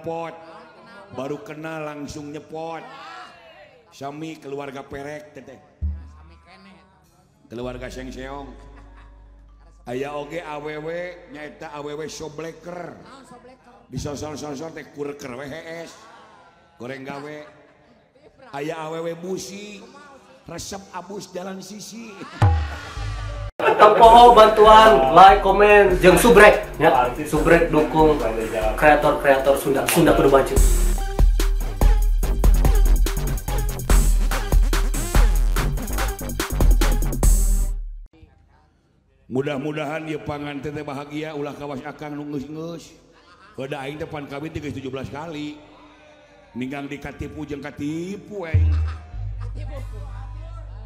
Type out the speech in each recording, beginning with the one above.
Pot baru kenal langsung nyepot Sami keluarga perek teteh keluarga seng-seong aya oge awewe nyaeta awewe sobleker disosor-sosor teh kureker WHS goreng gawe aya awewe busi resep abus jalan sisi Tempoho bantuan like, komen, jeung subrek ya. Subrek dukung kreator-kreator Sunda Kudu Baju. Mudah-mudahan ieu panganten teh bahagia ulah kawas akang nu geus-geus. Beda aing teh pan kawin teh geus 17 kali. Ninggang dikatipu jeung katipu aing.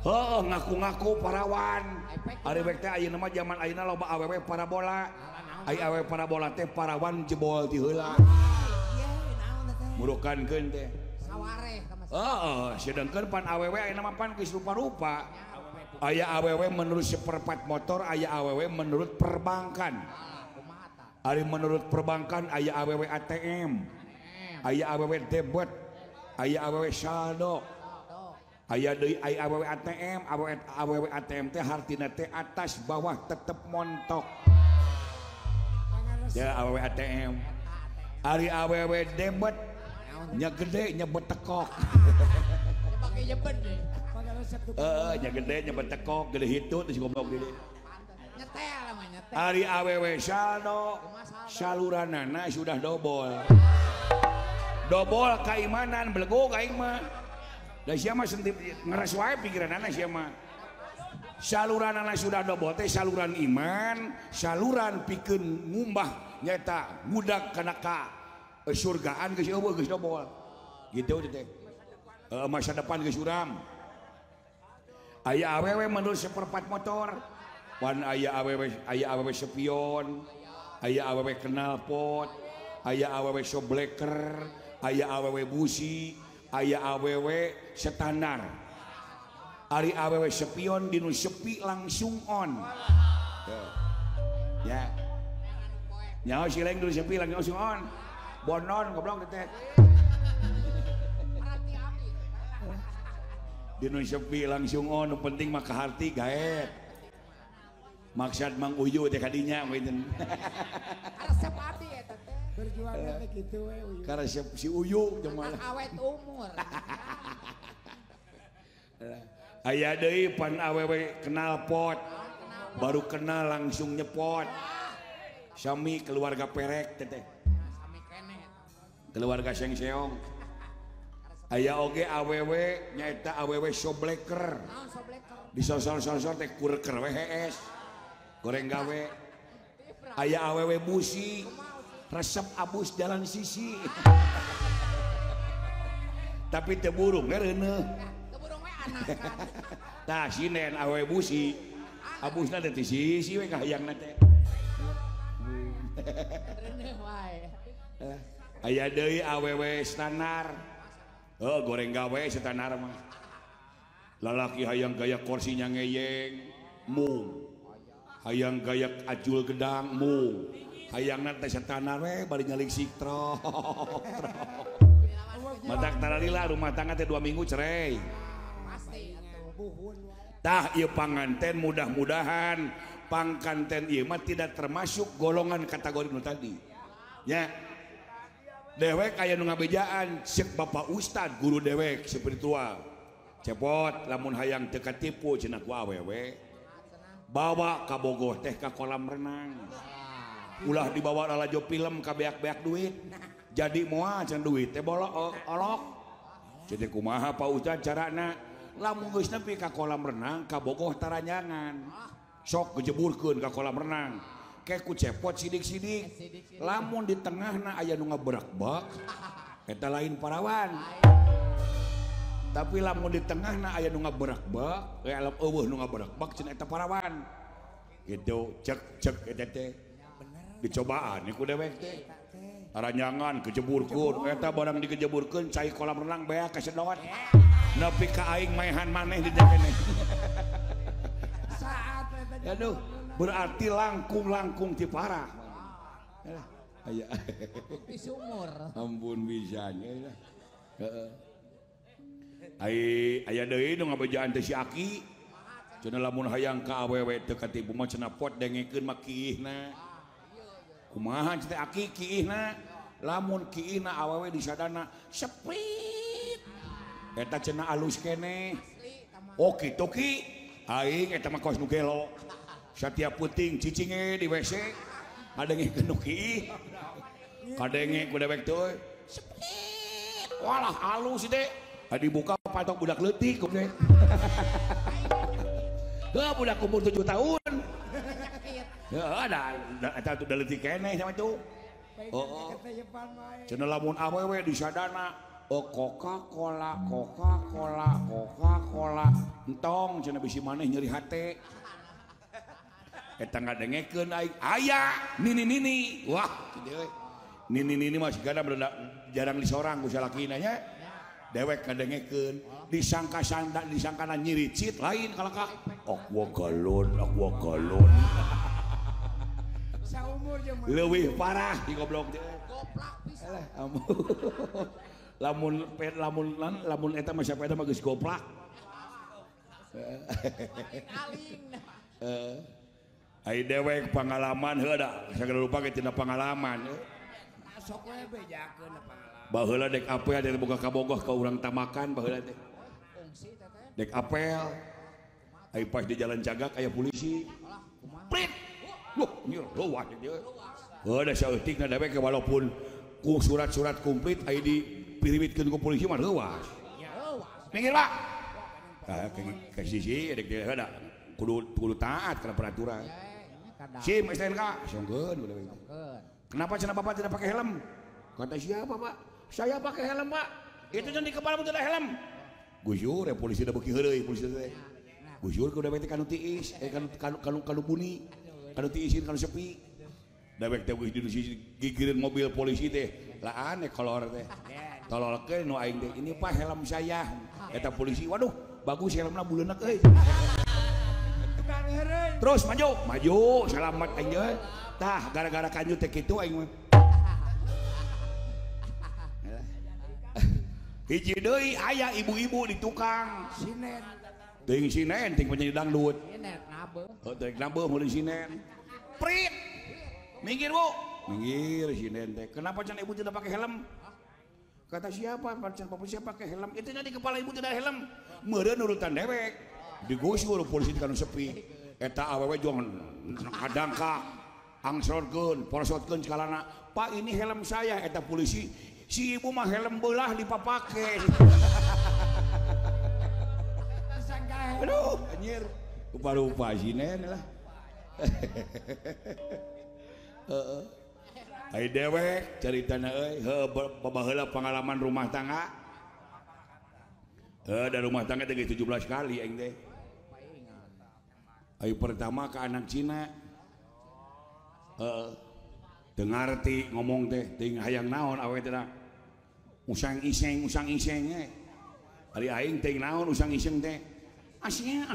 Oh, ngaku-ngaku parawan. Ari bek teh ayeuna mah zaman ayeuna loba awewe parabola. Ai awewe parabola teh parawan jebol ti heula. Murukankeun teh. Sawareh ka Mas. Heeh, sedengkeun pan awewe ayeuna mah pan geus rupa-rupa. Aya awewe menurut seperempat motor, aya awewe menurut perbankan. Ari menurut perbankan aya awewe ATM. Aya awewe debit. Aya awewe saldo. Aya deui aya awewe ATM, awewe ATM teh hartina teh atas bawah tetep montok. Ya awewe ATM. Ari awewe debet nya gede nya betekok. Pake nyebet deh. Nya gede nya betekok, gede hitut geus goblok gede. Nyetel mah nyetel. Ari awewe saldo, saluranana sudah dobol. Dobol kaimanan belegog aing mah. Da sia mah sentip ngeres wae pikiranana sia mah. Saluranana sudah dobol teh saluran iman, saluran pikeun ngumbah nyata budak kana ka surgaan geus eueuh geus dobol. Gitu teh. Masa depan geus suram. Aya awewe menurut seperempat motor. Wan aya awewe sepion, aya awewe knalpot, aya awewe sobleker, aya awewe busi. Aya awewe standar. Ari awewe sepion dinu sepi langsung on. Ya. Nyaho sileng dinu sepi langsung on. Bonon goblok teh. Dinu sepi langsung on, nu penting mah kaharti gaet. Maksud Mang Uyu teh kadinya meureun. Resep abdi eta teh. Berjuangnya gitu we Uyu. Karena si Uyu jeung malah awet umur. Aya deui pan awewe kenal pot. Baru kenal langsung nyepot. Sami keluarga perek teteh. Sami kene. Keluarga seng-seong. Aya oge awewe nyaeta awewe sobleker. Naon sobleker? Disosor-sosor teh kureker WHS. Goreng gawe. Aya awewe busi. Resep abus jalan sisi. Tapi teu burung ngereuneuh. Teu burung we anakan. Tah sinen awewe busi. Abusna teh ti sisi we kahayangna teh. Reuneuh wae. Aya deui awewe standar. Goreng gawe standar mah. Lalaki hayang gaya kursinya ngeyeng, mung. Hayang gaya ajul gedang, mung. Hayangna teh standar we bari nyalik siktro. Matak taralila rumah tangga teh 2 minggu cerai. Pasti atuh. Tah ieu panganten mudah-mudahan pangkanten ieu mah tidak termasuk golongan kategori nu tadi. Ya. Dewek aya nu ngabejaan ceuk Bapak Ustad guru dewek spiritual. Cepot lamun hayang teu katipu cenah ku awewe. Bawa ka bogoh teh ka kolam renang. Ulah dibawa lalajo film ka beak-beak duit. Jadi moal can duit teh bolok olok. Jadi kumaha Pak Ustad carana? Lamun geus nepi ka kolam renang ka bogoh taranjangan. Sok gejeburkeun ka kolam renang. Kayak ku cepot sidik-sidik. Lamun di tengahna aya nu ngaberak-bak. Eta lain parawan. Tapi lamun di tengahna aya nu ngaberak-bak, aya alam eueuh nu ngaberak-bak cenah eta parawan. Gitu cek eta teh. Dicobaan ku dewek teh. Taranjangan kejeburkeun, eta barang dikejeburkeun cai kolam renang beak kasedot. Nepi ka aing maehan maneh di kene. Saat eta. Aduh, berarti langkung ti parah. aya di sumur. ampun bisanya ya. Aya deui nu ngabejaan teh si Aki cenah lamun hayang ka awewe teu katipu mah cenah pot dengekeun mah kiihna kumaha teh Aki kiihna lamun kiihna awewe disadana seprit eta cenah alus keneh oh kitu ki aing eta mah kos nu gelo satiap puting cicinge di WC ngadengekeun nu kiih kadenge ku dewek teh seprit walah alus teh dibuka patok budak leutik oke. Heuh budak umur 7 tahun. Heuh ada eta udah leutik keneh sama itu. Oh. Cenah lamun awewe di sadana Coca-Cola entong cenah bisi maneh nyeri hate. Eta ngadengekeun aing aya nini wah kieu nini mah sigana jarang disorang ku salakina nya. Dewek ngadengekeun disangkana nyiricit lain kalaka aqua galon Saumur jeung leuwih parah di goblok teh goblok pisan lamun eta mah sepeda mah geus goblok ai dewek pengalaman heuh da sagala lupa ge tina pengalaman sok we bejakeun pengalaman baheula dek apel dari boga kabogoh ka urang tamakan baheula teh dek apel ai pas di jalan cagak aya polisi prit wah nyeur leuwah dia heuh saeutikna dewek walaupun ku surat-surat komplit ai dipirimitkeun ku polisi mah leuwas minggir Pak ka sisi dek dia da kudu taat kana peraturan SIM STNK songkeun kenapa cenah Bapak tidak pakai helm kata siapa Pak saya pakai helm Pak itu jangan di kepala tidak helm gusur ya polisi udah beki heureuy polisi teh gusur udah bete kanu tiis kanu buni kanu tiisin kanu sepi da bek teh di gigireun mobil polisi teh lah aneh kolor teh tololkeun nu aing teh ini Pak helm saya eta polisi waduh bagus helmna buleunak euy terus maju selamat aing teh tah gara-gara kanyu teh kitu aing hiji deui aya ibu-ibu di tukang sinen teuing sinen ting penyanyi dangdut sinen nabe teuing nabe mulai sinen prit minggir Bu minggir sinen teh kenapa cenah ibu tidak pakai helm kata siapa siapa pakai helm itu di kepala ibu tidak helm meureun urutan dewek digusur polisi kanu sepi eta awewe jong kadangka angsorkeun porosotkeun skalana Pak ini helm saya eta polisi si ibu mah helm belah dipapake aduh anjir rupa-rupa sinen lah ai dewek caritana euy heuh baheula pengalaman rumah tangga da rumah tangga teh 17 kali aing teh ai pertama ke anak Cina teu ngarti ngomong teh teuing hayang naon awe teh usang iseng ge ari aing teuing naon usang iseng teh asyang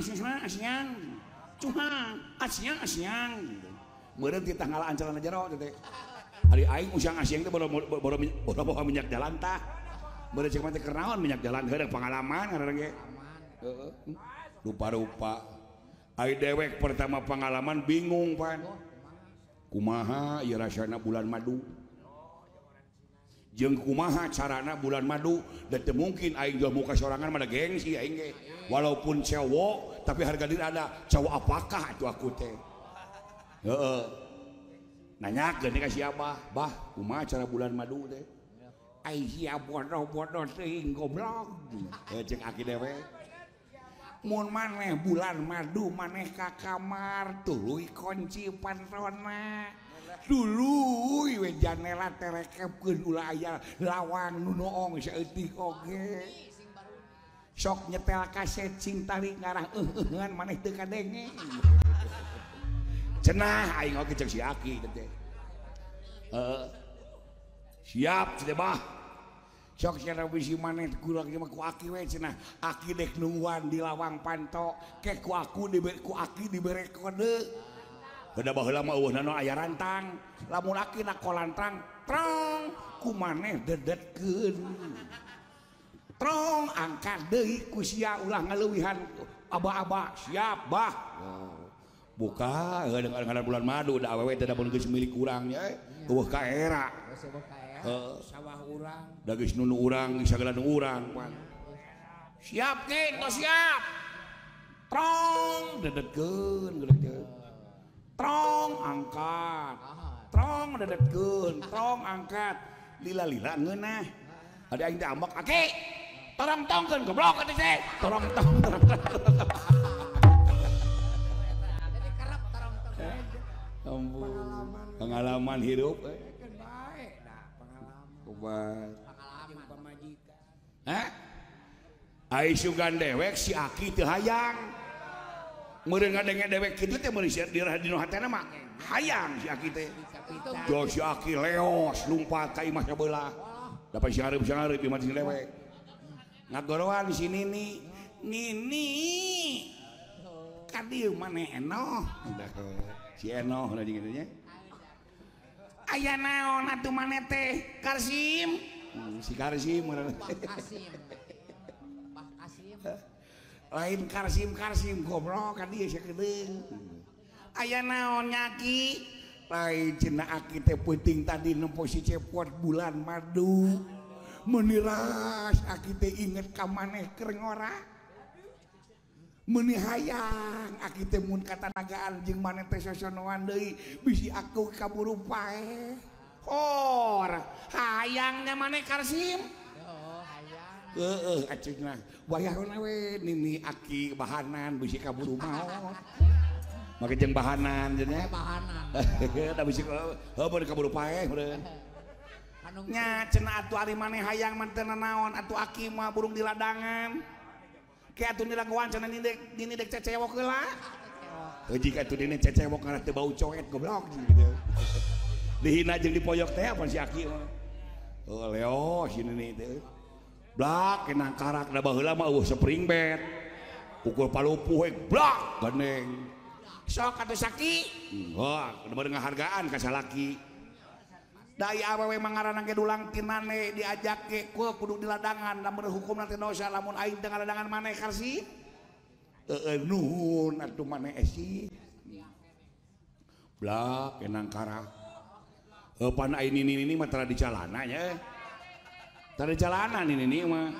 cuha asyang meureun ti tanggalaan calana jero teh ari aing usang asyang teh bawa minyak jalan tah meureun cek mah teh keur naon minyak jalan heureung pengalaman ngaranna ge heeh rupa-rupa ai dewek pertama pengalaman bingung pan kumaha ieu rasana bulan madu jeung kumaha carana bulan madu dan teu mungkin aing jual muka sorangan mah gengsi aing ge walaupun cewek tapi harga diri ada cowok apakah itu aku teh heeh nanyakeun ka si Abah bah kumaha cara bulan madu teh ai sia bodoh teuing goblok cek aki dewe mun maneh bulan madu maneh ka kamar tuluy kunci panrona duluy we janela terekepkeun ulah aya lawang nu noong saeutik oge sok nyetel kaset cintari ngarah eueuhan maneh teu kadenge cenah aing oge cek si Aki teh siap cenah bah sok cenah bisi maneh kurang mah ku Aki we cenah Aki dek nungguan di lawang panto ke ku Aki dibere kode Udah baheula mah eueuhna nu aya rantang. Lamun laki na kolantang, trong ku maneh dedetkeun. Trong angkat deui ku sia ulah ngaleuwihan aba-aba siap bah. Buka dengan bulan madu da awewe teh da mun geus milik urang nya eueuh ka era. Sawah urang. Da geus nunu urang sagala nu urang. Siap ke, tos siap. Trong dedetkeun geuleung. Trong angkat. Trong dedetkeun, trong angkat. Lila-lila ngeunah. Ada aing teh ambek ake. Torong tongkeun goblok atuh teh. Torong tong. Jadi kerep torong Ampun. Pengalaman hidup. baik dah pengalaman. Obat. Pengalaman pemajikan. Hah? Ai sugan dewek si Aki teu hayang. Meureun ngadenge dewek kitu teh meuli di nu hatena mah hayang si Aki teh. Jo si Aki leos lumpat ka imah sabeula. Dapat si hareup imah si dewek. Ngagoroan si Nini. Ka dieu maneh Enoh. Si Enoh na kitu nya. Aya naon atuh maneh teh Karsim? Si Karsim Kasim. Pak Kasim. lain Karsim goblok kan dia sakedeung. Aya naon nyaki? Lain cenah Aki teh penting tadi nempo si cepot bulan madu. Meniras Aki teh inget ka maneh kereng ora? Meuni hayang Aki teh mun katanagaan jeung maneh teh sosonoan deui bisi aku kaburu pae. Hayangnya maneh Karsim? Acehna wayahna we Nini Aki bahanan bisi kaburu maot. Make jeung bahanan cenah. Bahanan. Da bisi heuh kaburu paeh meureun. Nya cenah atuh ari maneh hayang mah teu naon atuh Aki mah burung di ladangan. Ke atuh niragoan cenah Nini dek cecewok heula. Jika atuh Nini cecewok karena teu bau coet goblok gitu. Dihina jeung dipoyok teh apa si Aki mah. Oh Leo si Nini teh. Blak kenang karak da baheula mah eueuh spring bed. Pukul palupuh blak gandeng. Sok atuh Saki. Wah, kudu ngahargaan ka salaki. Da ieu awewe mangarana ge dulang tinane diajak ge kudu di ladangan lamun hukum nanti dosa lamun aing teu ngaladangan maneh Karsi. Nuhun atuh maneh esi. Blak kenang karak. Pan aing Nini mah tara di calana nya. Tadi jalanan ini mah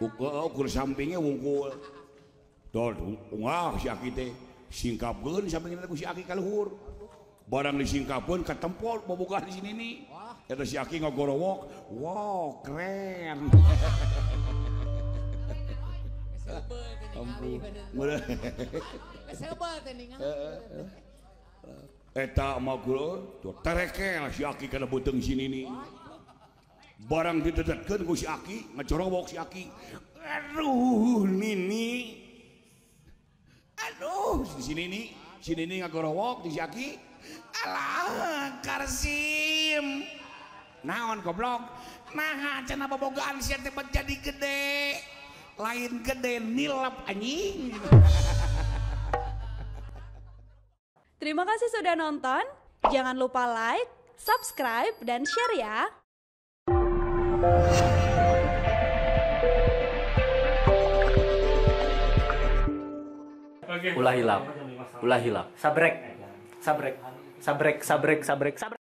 ukur sampingnya wungkul wah si Aki teh singkapkeun sampingna ku si Aki ka luhur barang disingkapkeun ka tempol bobogohan di sini nih eta si Aki ngagorowok wow keren eta mah kulo terekel si Aki kana beuteung sini nih barang didedetkeun ku si Aki ngacorowok si Aki aduh Nini aduh si Nini ngagorowok di si Aki alah Karsim naon goblok nah cenah bobogaan sia teh jadi gede lain gede nilap anjing. Terima kasih sudah nonton, jangan lupa like, subscribe, dan share ya. Ulah hilap, sabrek.